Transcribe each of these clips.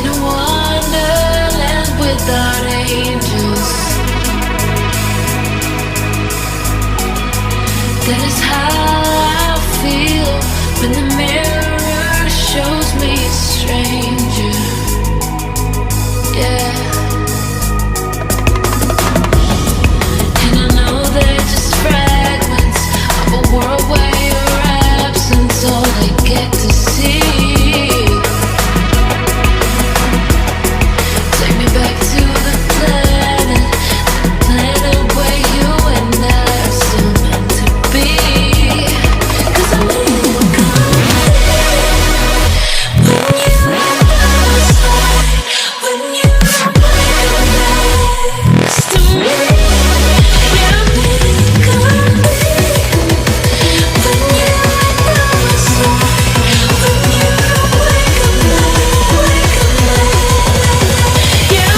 in a wonderland without angels. That is how I feel when the mirror shows me a stranger. Yeah. And I know they're just fragments of a world where your absence all I get to see. Take me back to the planet where you and I are still meant to be. 'Cause I know you were coming when you were side, when you were next to me. Yeah, baby, coming when you were side, when you wake up late, yeah,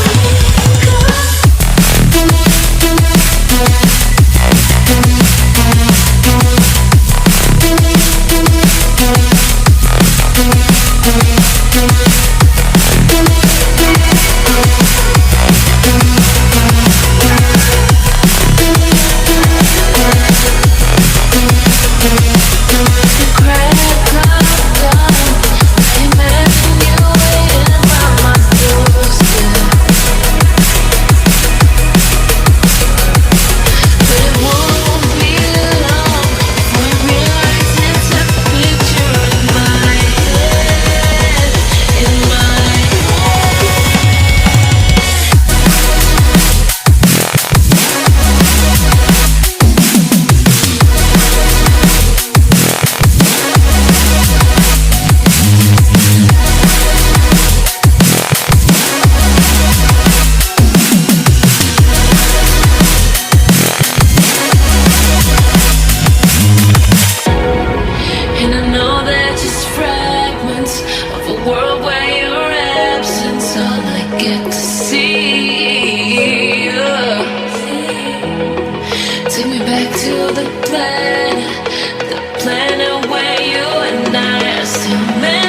and I know they're just fragments of a world where your absence all I get to see. Take me back to the planet where you and I are still meant